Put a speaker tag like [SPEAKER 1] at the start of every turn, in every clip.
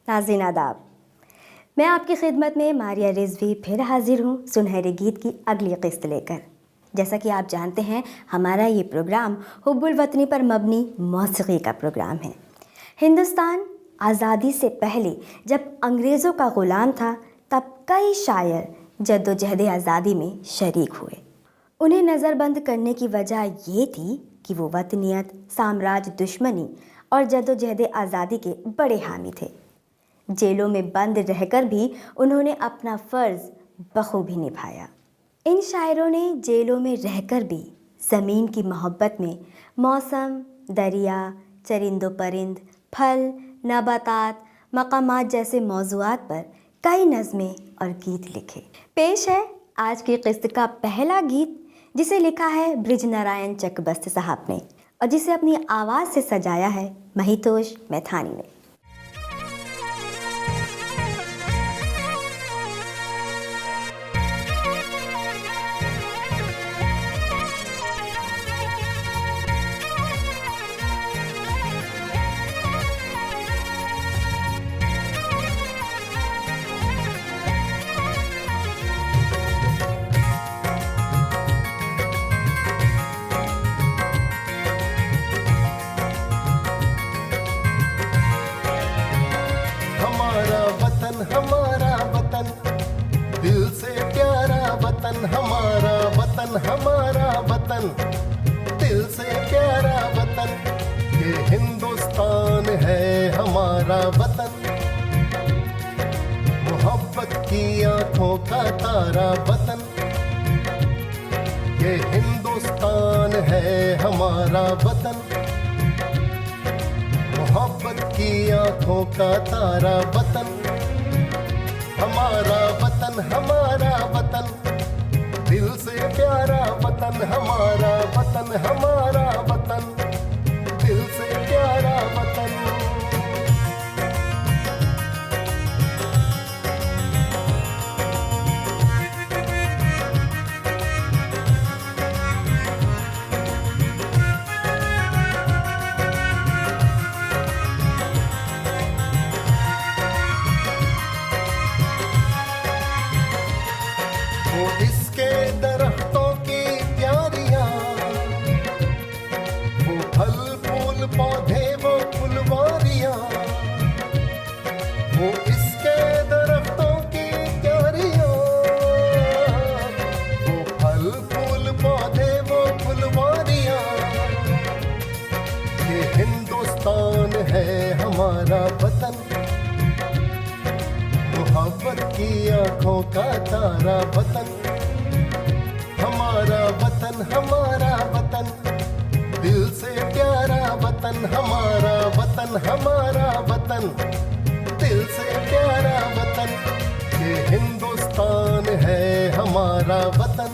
[SPEAKER 1] नाज़रीन आदाब, मैं आपकी खिदमत में मारिया रिजवी फिर हाजिर हूँ सुनहरे गीत की अगली किस्त लेकर। जैसा कि आप जानते हैं, हमारा ये प्रोग्राम हुब्बुल वतनी पर मबनी मौसीकी का प्रोग्राम है। हिंदुस्तान आज़ादी से पहले जब अंग्रेज़ों का ग़ुलाम था, तब कई शायर जद्दोजहद आज़ादी में शरीक हुए। उन्हें नज़रबंद करने की वजह ये थी कि वो वतनियत, साम्राज्य दुश्मनी और जद्दोजहद आज़ादी के बड़े हामी थे। जेलों में बंद रहकर भी उन्होंने अपना फ़र्ज़ बखूबी निभाया। इन शायरों ने जेलों में रहकर भी ज़मीन की मोहब्बत में मौसम, दरिया, चरिंदो परिंद, फल, नबातात, मकामात जैसे मौज़ूआत पर कई नज़में और गीत लिखे। पेश है आज की किस्त का पहला गीत, जिसे लिखा है ब्रिज नारायण चकबस्त साहब ने और जिसे अपनी आवाज़ से सजाया है महितोष मैथानी ने।
[SPEAKER 2] हमारा वतन दिल से प्यारा वतन, हमारा वतन, हमारा वतन दिल से प्यारा वतन, ये हिंदुस्तान है हमारा वतन, मोहब्बत की आंखों का तारा वतन, ये हिंदुस्तान है हमारा वतन, मोहब्बत की आंखों का तारा वतन, हमारा वतन, हमारा वतन दिल से प्यारा वतन, हमारा वतन, हमारा वतन दिल से प्यारा वतन। वो इसके दरख्तों की प्यारियां, वो फल फूल पौधे वो फुलवारियां, वो इसके दरख्तों की प्यारियां, वो फल फूल पौधे वो फुलवारियां, ये हिंदुस्तान है हमारा वतन, मोहब्बत की आंखों का तारा वतन, हमारा वतन, हमारा वतन दिल से प्यारा वतन, हमारा वतन, हमारा वतन दिल से प्यारा वतन, ये हिंदुस्तान है हमारा वतन,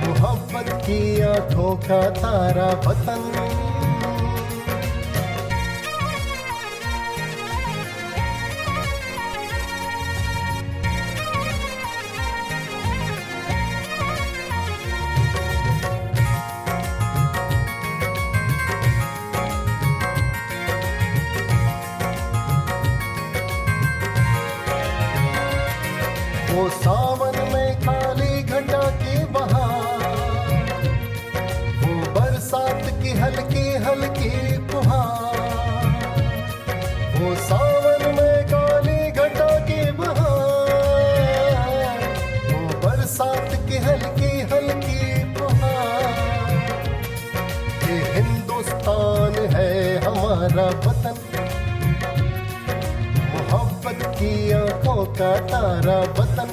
[SPEAKER 2] मोहब्बत की आंखों का तारा वतन। वो सावन में काली घटा की बहार, वो बरसात की हल्की हल्की फुहार, वो सावन में काली घटा की बहार, वो बरसात की हल्की हल्की फुहार, ये हिंदुस्तान है हमारा वतन, मोहब्बत की आंखों का तारा वतन,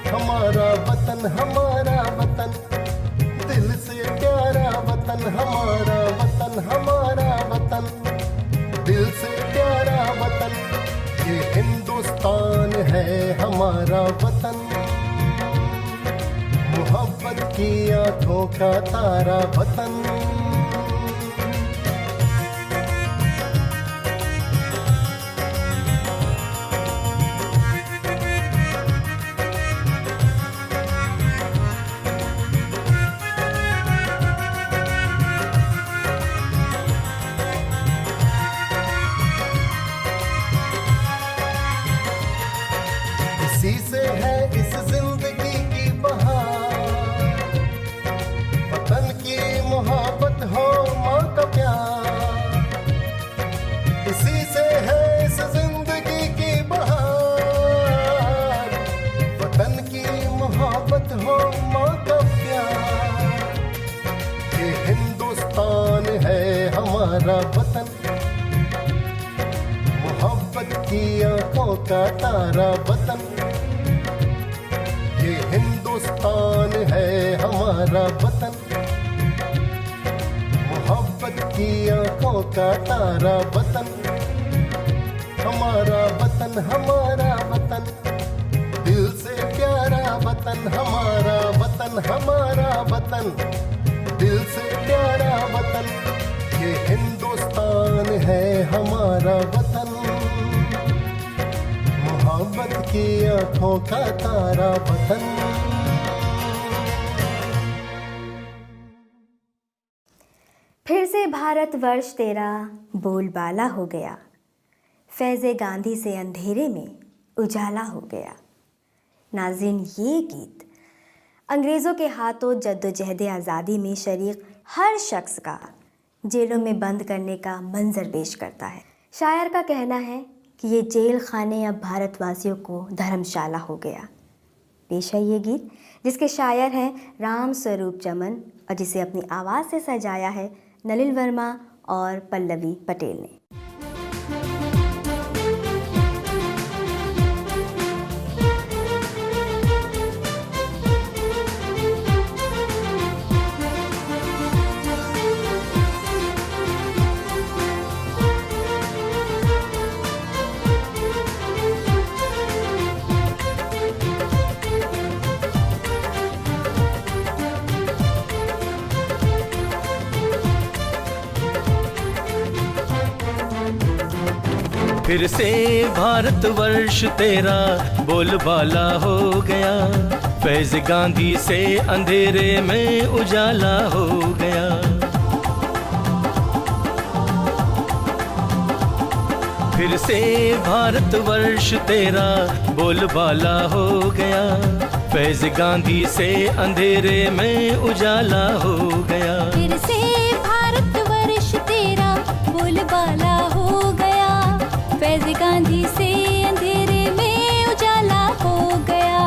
[SPEAKER 2] हमारा वतन, हमारा वतन, दिल से प्यारा वतन, हमारा वतन, हमारा वतन, दिल से प्यारा वतन, ये हिंदुस्तान है हमारा वतन, मोहब्बत की आंखों का तारा वतन। इसी से है इस जिंदगी की बहार, वतन की मोहब्बत हो माँ का प्यार, इसी से है इस जिंदगी की बहार, वतन की मोहब्बत हो माँ का प्यार, ये हिंदुस्तान है हमारा वतन, मोहब्बत की आंखों का तारा वतन, ये हिंदुस्तान है हमारा वतन, मोहब्बत की आंखों का तारा वतन, हमारा वतन, हमारा वतन, दिल से प्यारा वतन, हमारा वतन, हमारा वतन, दिल से प्यारा वतन, ये हिंदुस्तान है हमारा वतन, मोहब्बत की आंखों का तारा वतन।
[SPEAKER 1] फिर से भारतवर्ष तेरा बोलबाला हो गया, फैज़े गांधी से अंधेरे में उजाला हो गया। नाज़रीन, ये गीत अंग्रेज़ों के हाथों जद्दोजहद आज़ादी में शरीक हर शख्स का जेलों में बंद करने का मंजर पेश करता है। शायर का कहना है कि ये जेल खाने अब भारतवासियों को धर्मशाला हो गया। पेश है ये गीत जिसके शायर हैं राम स्वरूप चमन और जिसे अपनी आवाज़ से सजाया है नलिन वर्मा और पल्लवी पटेल ने।
[SPEAKER 3] फिर से भारतवर्ष तेरा बोलबाला हो गया, फैज़ गांधी से अंधेरे में उजाला हो गया। फिर से भारतवर्ष तेरा बोलबाला हो गया, फैज़ गांधी से अंधेरे में उजाला हो गया।
[SPEAKER 4] फिर से भारतवर्ष तेरा बोलबाला हो गया, फैज़ गांधी से अंधेरे में उजाला हो गया।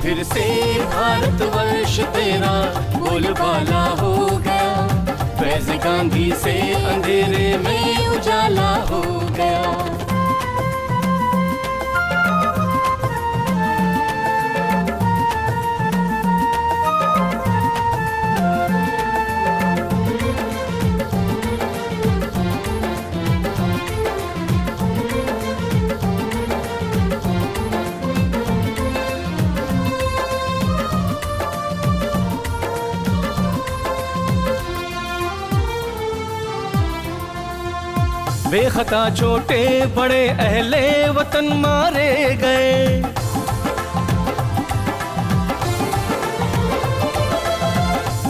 [SPEAKER 3] फिर से भारतवर्ष तेरा बोलबाला हो गया, फैज़ गांधी से अंधेरे में उजाला हो गया। बेखता छोटे बड़े अहले वतन मारे गए,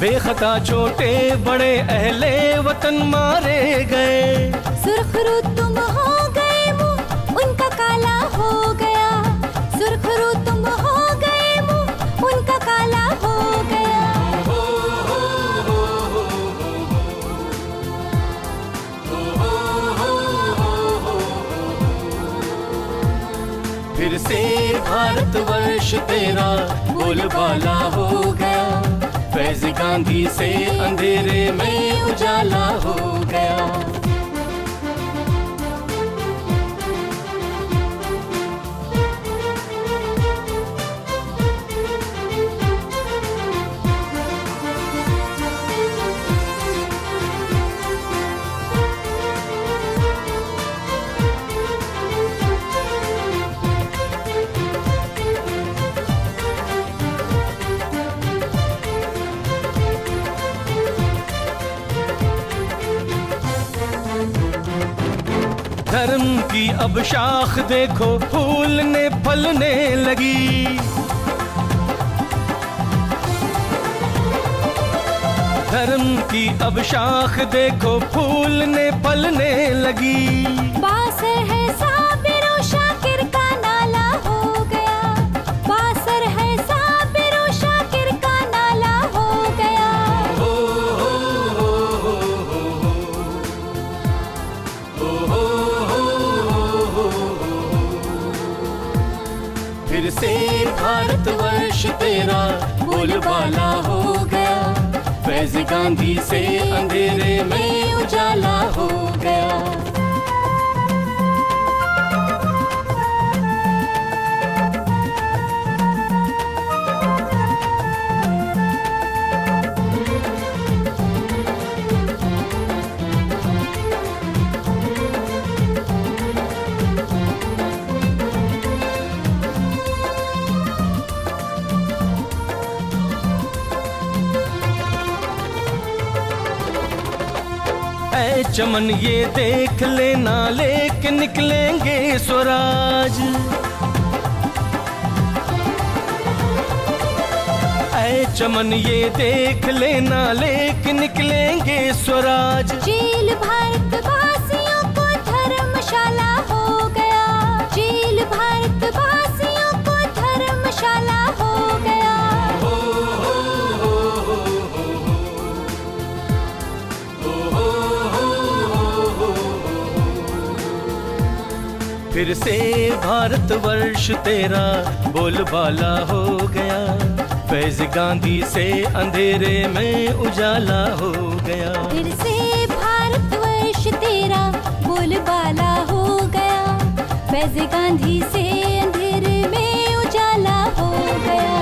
[SPEAKER 3] बेखता छोटे बड़े अहले वतन मारे गए।
[SPEAKER 4] सुर्खरू तुम हो गए मुँह उनका काला हो गया, सुर्खरू तुम हो गए मुँह उनका काला हो गया।
[SPEAKER 3] फिर से भारतवर्ष तेरा बोलबाला हो गया, फैज गांधी से अंधेरे में उजाला हो गया। धर्म की अब शाख देखो फूलने फलने लगी, धर्म की अब शाख देखो फूलने फलने लगी।
[SPEAKER 4] बासर है साबिर और शाकिर का नाला हो गया, बासर है साबिर और शाकिर का नाला हो गया।
[SPEAKER 3] फिर से भारतवर्ष तेरा बोलबाला हो गया, फैज गांधी से अंधेरे में उजाला हो गया।
[SPEAKER 5] ऐ चमन ये देख लेना लेके निकलेंगे स्वराज, ऐ चमन ये देख लेना लेके निकलेंगे स्वराज।
[SPEAKER 4] जेल भारतवासियों को धर्मशाला हो गया, जेल भारतवासियों को धर्मशाला हो गया।
[SPEAKER 5] फिर से भारतवर्ष तेरा बोलबाला हो गया, फैज गांधी से अंधेरे में उजाला हो गया।
[SPEAKER 4] फिर से भारतवर्ष तेरा बोलबाला हो गया, फैज गांधी से अंधेरे में उजाला हो गया।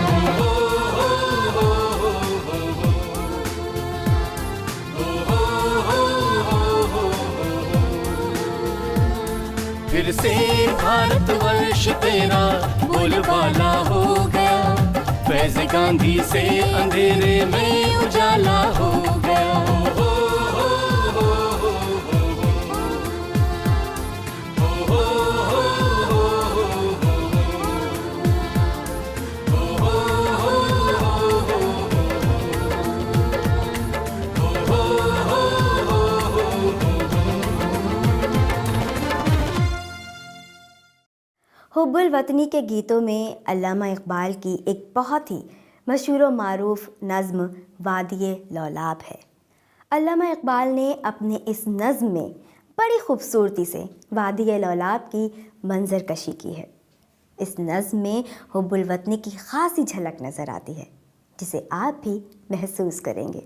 [SPEAKER 3] फिर से भारतवर्ष तेरा बोलबाला हो गया, फैज गांधी से अंधेरे में उजाला हो गया।
[SPEAKER 1] हुब्बुल वतनी के गीतों में अल्लामा इकबाल की एक बहुत ही मशहूर व मारूफ नज़्म वादिये लौलाब है। अल्लामा इकबाल ने अपने इस नज़्म में बड़ी खूबसूरती से वादिये लौलाब की मंजर कशी की है। इस नज़्म में हुब्बुल वतनी की ख़ासी झलक नज़र आती है, जिसे आप भी महसूस करेंगे।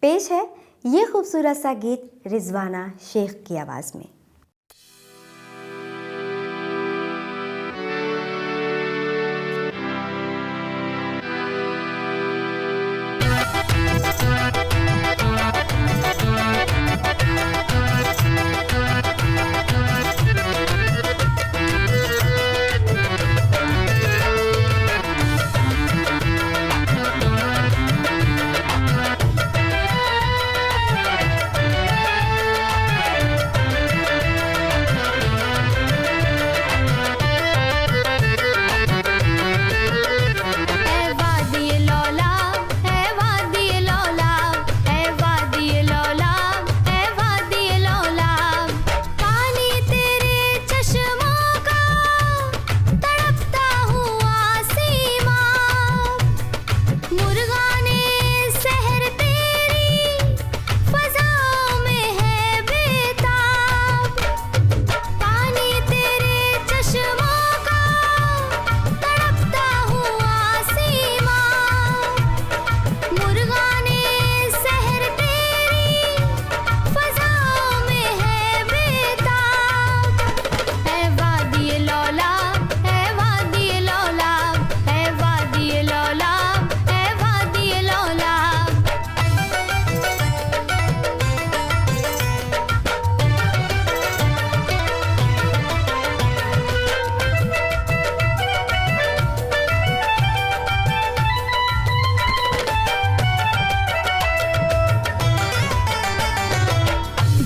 [SPEAKER 1] पेश है ये खूबसूरत सा गीत रिजवाना शेख की आवाज़ में।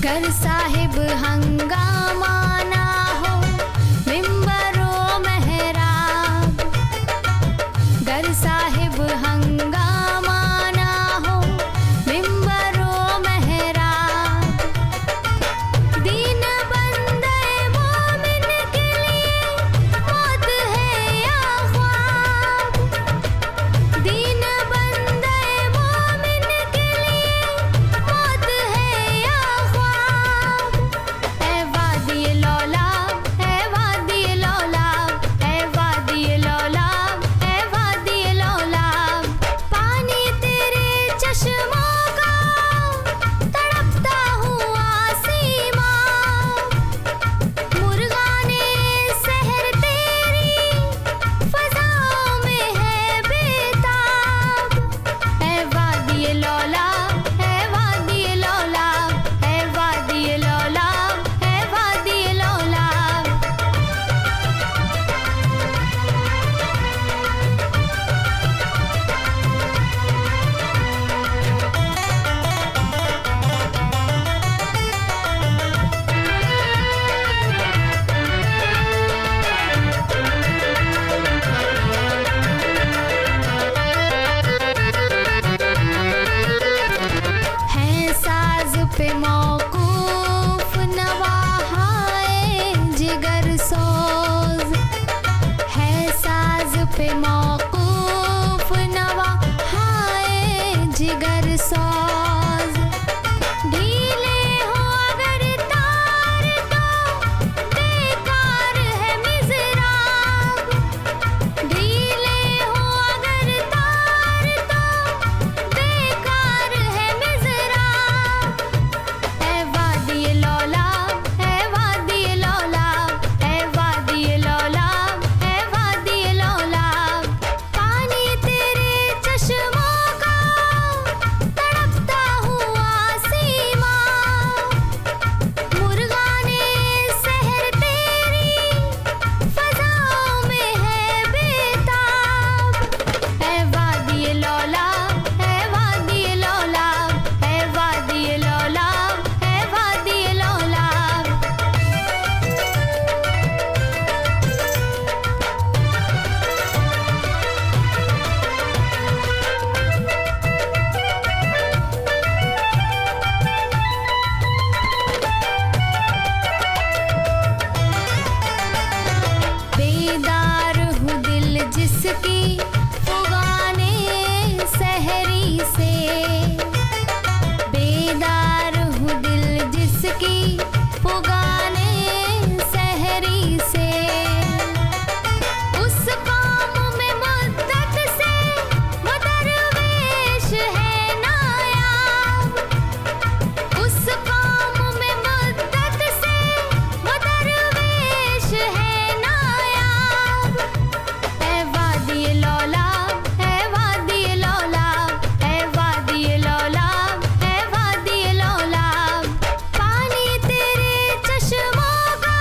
[SPEAKER 4] गर साहिब हंगामा ना हो मिंबरो मेहराब, गर साहिब हंगामा ना हो मिंबरो मेहराब, दीन बंदे मोमिन के लिए मौत है या ख्वाब, दीन बंदे मोमिन के लिए मौत है या ख्वाब। ऐ वादी लौलाब, ऐ वादी लौलाब, ऐ वादी लौलाब, ऐ वादी लौलाब, पानी तेरे चश्मों का तड़पता हुआ सीमा, मुर्गाने सहर तेरी फजाओं में है बेताब। ऐ वादी लौलाब, ऐ वादी लौलाब, ऐ वादी लौलाब, ऐ वादी लौलाब। हैं साज पे मौकूफ नवाहाए जिगर सोज, है साज पे मौकूफ नवाहाए जिगर सोज, ढीले हो अगर तार तो बेकार है मिज़राब, ढीले हो अगर तार तो बेकार है मिज़राब। ऐ वादी लौलाब, ऐ वादी लौलाब, ऐ वादी लौलाब, ऐ वादी लौलाब, पानी तेरे चश्मों का तड़पता हुआ सीमा, मुर्गाने सहर तेरी फजाओं में है बेताब। ऐ वादी लौलाब, ऐ वादी लौलाब, ऐ वादी लौलाब, ऐ वादी लौलाब। बेदार हूँ दिल जिसकी फुगाने सहरी से, बेदार हूँ दिल जिसकी फुगाने सहरी से, उस कौम में मुद्दत से वो दरवेश है नायाब, उस कौम में मुद्दत से वो दरवेश है नायाब। ऐ वादी लौलाब, ऐ वादी लौलाब, ऐ वादी लौलाब, ऐ वादी लौलाब, पानी तेरे चश्मों का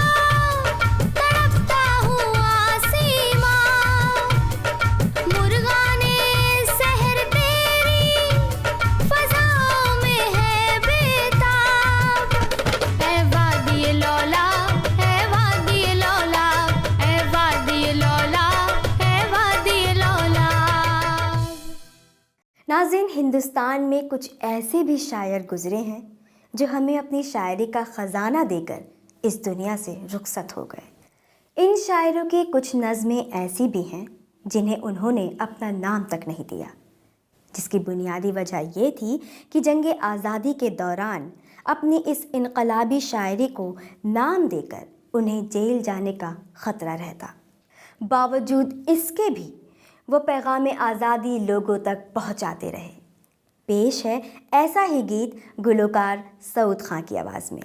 [SPEAKER 4] तड़पता हुआ सीमा, मुर्गाने सहर तेरी फजाओं में है बेताब। ऐ वादी लौलाब, ऐ वादी लौलाब, ऐ वादी लौलाब, ऐ वादी लौलाब।
[SPEAKER 1] नाज़रीन, हिंदुस्तान में कुछ ऐसे भी शायर गुजरे हैं जो हमें अपनी शायरी का ख़जाना देकर इस दुनिया से रुखसत हो गए। इन शायरों की कुछ नज़में ऐसी भी हैं जिन्हें उन्होंने अपना नाम तक नहीं दिया, जिसकी बुनियादी वजह ये थी कि जंग आज़ादी के दौरान अपनी इस इनकलाबी शायरी को नाम देकर उन्हें जेल जाने का ख़तरा रहता। बावजूद इसके भी वो पैगाम आज़ादी लोगों तक पहुंचाते रहे। पेश है ऐसा ही गीत गुलकार सऊद खां की आवाज़ में।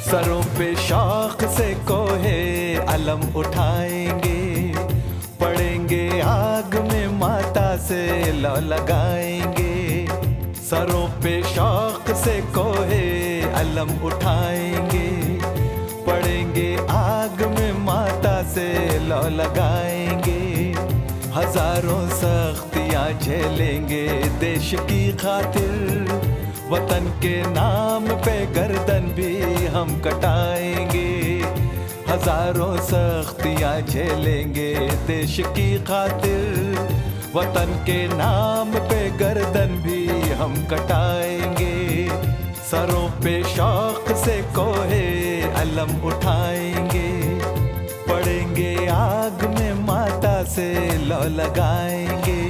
[SPEAKER 6] सरों पे शौक से कोहे अलम उठाएंगे, पड़ेंगे आग में माता से लौ लगाएंगे। सरों पे शौक से कोहे अलम उठाएंगे, पड़ेंगे आग में माता से लौ लगाएंगे। हजारों सख्तियां झेलेंगे देश की खातिर, वतन के नाम पे गर्दन भी हम कटाएंगे। हजारों सख्तियां झेलेंगे देश की खातिर, वतन के नाम पे गर्दन भी हम कटाएंगे। सरों पे शौक से कोहे अलम उठाएंगे, पड़ेंगे आग में माता से लौ लगाएंगे।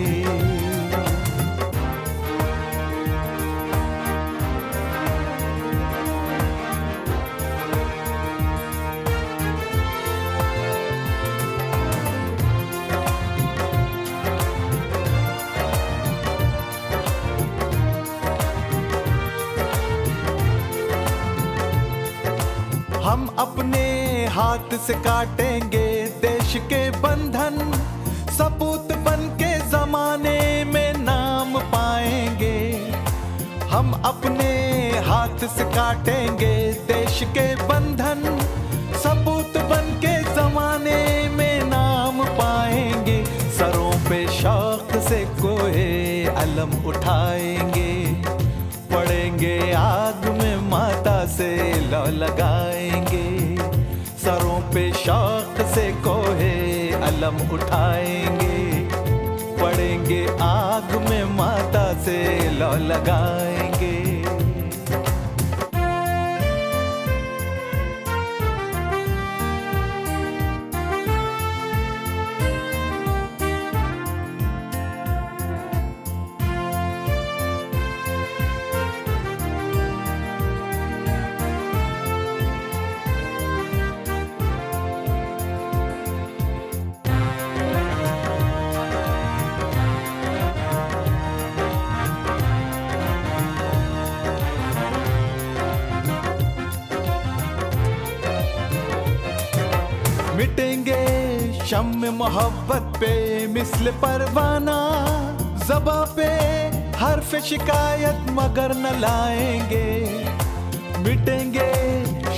[SPEAKER 6] हम अपने हाथ से काटेंगे देश के बंधन, सपूत बन के जमाने में नाम पाएंगे। हम अपने हाथ से काटेंगे देश के बंधन, सपूत बन के जमाने में नाम पाएंगे। सरों पे शौक से कोहे अलम उठाएंगे, पड़ेंगे आग में माता से लौ लगाएंगे। सरों पे शौक से कोहे अलम उठाएंगे, पड़ेंगे आग में माता से लौ लगाएंगे। मिटेंगे शम्म मोहब्बत पे मिस्ल परवाना, ज़बा पे हर्फ शिकायत मगर न लाएंगे। मिटेंगे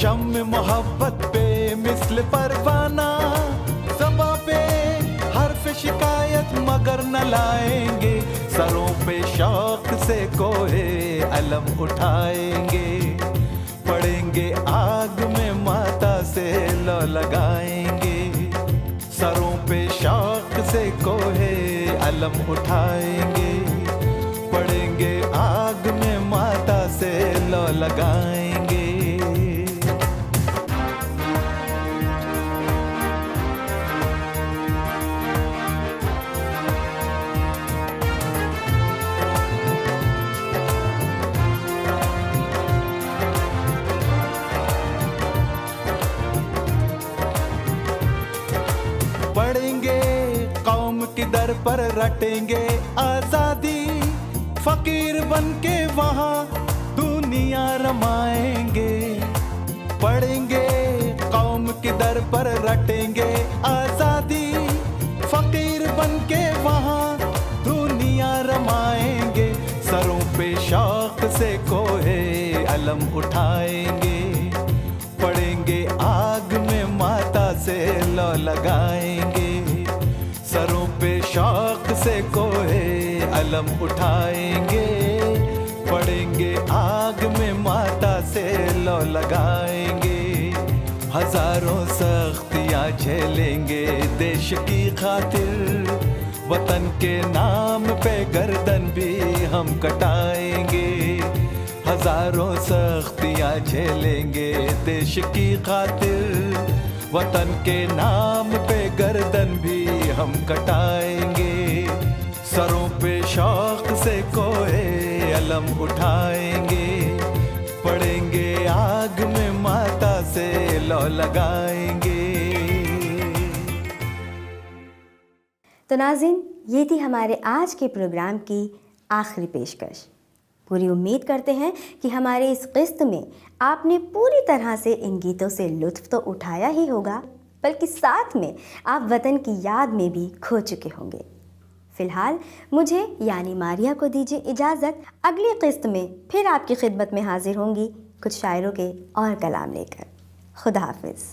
[SPEAKER 6] शम्म मोहब्बत पे मिस्ल परवाना, ज़बा पे हर्फ शिकायत मगर न लाएंगे। सरों पे शौक से कोहे अलम उठाएंगे, पड़ेंगे आग में माता से लौ लगाएंगे। सरों पे शौक से कोहे अलम उठाएंगे, पड़ेंगे आग में माता से लौ लगाएंगे। पढ़ेंगे कौम की दर पर रटेंगे आजादी, फकीर बन के वहाँ दुनिया रमाएंगे। पढ़ेंगे कौम की दर पर रटेंगे आजादी, फकीर बन के वहाँ दुनिया रमाएंगे। सरों पे शौक से कोहे अलम उठाएंगे, पड़ेंगे आग में माता से लौ लगाएंगे। सरों पे शौक से कोहे अलम उठाएंगे, पड़ेंगे आग में माता से लौ लगाएंगे। हजारों सख्तियां झेलेंगे देश की खातिर, वतन के नाम पे गर्दन भी हम कटाएंगे। हजारों सख्तियां झेलेंगे देश की खातिर, वतन के नाम पे गर्दन भी हम कटाएंगे। सरों पे शौक से कोहे अलम उठाएंगे, पड़ेंगे आग में माता से लौ लगाएंगे।
[SPEAKER 1] तो नाज़रीन, ये थी हमारे आज के प्रोग्राम की आखिरी पेशकश। पूरी उम्मीद करते हैं कि हमारे इस किस्त में आपने पूरी तरह से इन गीतों से लुत्फ़ तो उठाया ही होगा, बल्कि साथ में आप वतन की याद में भी खो चुके होंगे। फ़िलहाल मुझे यानी मारिया को दीजिए इजाज़त। अगली किस्त में फिर आपकी खिदमत में हाजिर होंगी कुछ शायरों के और कलाम लेकर। खुदा हाफिज़।